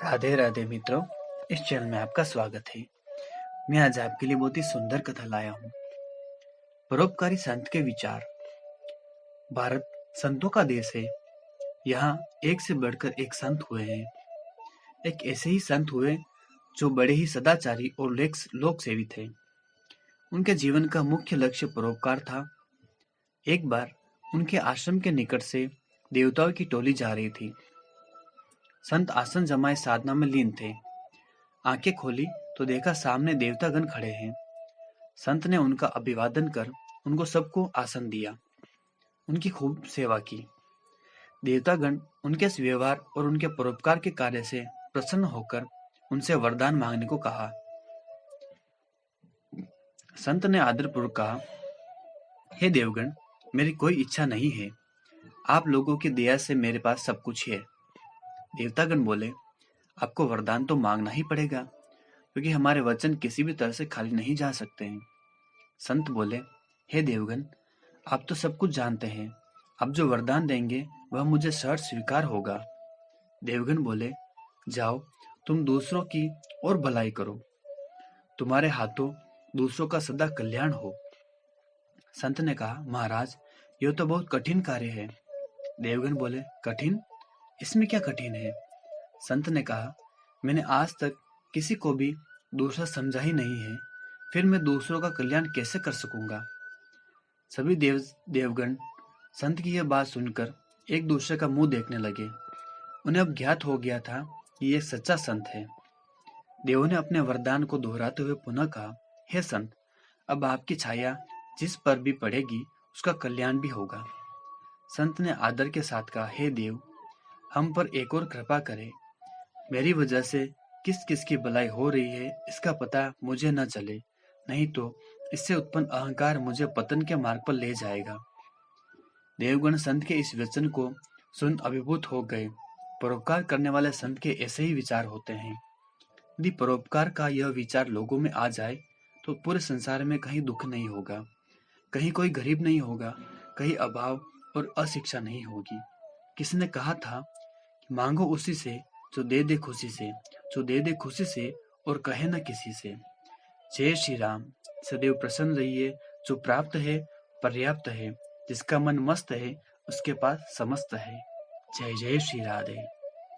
राधे राधे मित्रों। इस चैनल में आपका स्वागत है। मैं आज आपके लिए बहुत ही सुंदर कथा लाया हूँ। परोपकारी संत के विचार। भारत संतों का देश है। यहाँ एक से बढ़कर एक संत हुए हैं। एक ऐसे ही संत हुए जो बड़े ही सदाचारी और लोक सेवी थे। उनके जीवन का मुख्य लक्ष्य परोपकार था। एक बार उनके आश्रम के निकट से देवताओं की टोली जा रही थी। संत आसन जमाए साधना में लीन थे। आंखें खोली तो देखा सामने देवतागण खड़े हैं। संत ने उनका अभिवादन कर उनको सबको आसन दिया। उनकी खूब सेवा की। देवतागण उनके इस व्यवहार और उनके परोपकार के कार्य से प्रसन्न होकर उनसे वरदान मांगने को कहा। संत ने आदरपूर्वक कहा, हे देवगण, मेरी कोई इच्छा नहीं है। आप लोगों की दया से मेरे पास सब कुछ है। देवतागण बोले, आपको वरदान तो मांगना ही पड़ेगा, क्योंकि हमारे वचन किसी भी तरह से खाली नहीं जा सकते हैं। संत बोले, हे देवगण, आप तो सब कुछ जानते हैं। आप जो वरदान देंगे वह मुझे सहर्ष स्वीकार होगा। देवगण बोले, जाओ, तुम दूसरों की और भलाई करो। तुम्हारे हाथों दूसरों का सदा कल्याण हो। संत ने कहा, महाराज, यह तो बहुत कठिन कार्य है। देवगण बोले, कठिन? इसमें क्या कठिन है? संत ने कहा, मैंने आज तक किसी को भी दूसरा समझा ही नहीं है, फिर मैं दूसरों का कल्याण कैसे कर सकूंगा? सभी देवगण संत की यह बात सुनकर एक दूसरे का मुंह देखने लगे। उन्हें अब ज्ञात हो गया था कि ये सच्चा संत है। देवों ने अपने वरदान को दोहराते हुए पुनः कहा, हे संत, अब आपकी छाया जिस पर भी पड़ेगी उसका कल्याण भी होगा। संत ने आदर के साथ कहा, हे देव, हम पर एक और कृपा करें। मेरी वजह से किस किस की भलाई हो रही है इसका पता मुझे न चले, नहीं तो इससे उत्पन्न अहंकार मुझे पतन के मार्ग पर ले जाएगा। देवगण संत के इस वचन को सुन अभिभूत हो गए। परोपकार करने वाले संत के ऐसे ही विचार होते हैं। यदि परोपकार का यह विचार लोगों में आ जाए तो पूरे संसार में कहीं दुख नहीं होगा, कहीं कोई गरीब नहीं होगा, कहीं अभाव और अशिक्षा नहीं होगी। किसी ने कहा था कि मांगो उसी से जो दे दे खुशी से, जो दे दे खुशी से और कहे न किसी से। जय श्री राम। सदैव प्रसन्न रहिए। जो प्राप्त है पर्याप्त है, जिसका मन मस्त है उसके पास समस्त है। जय जय श्री राधे।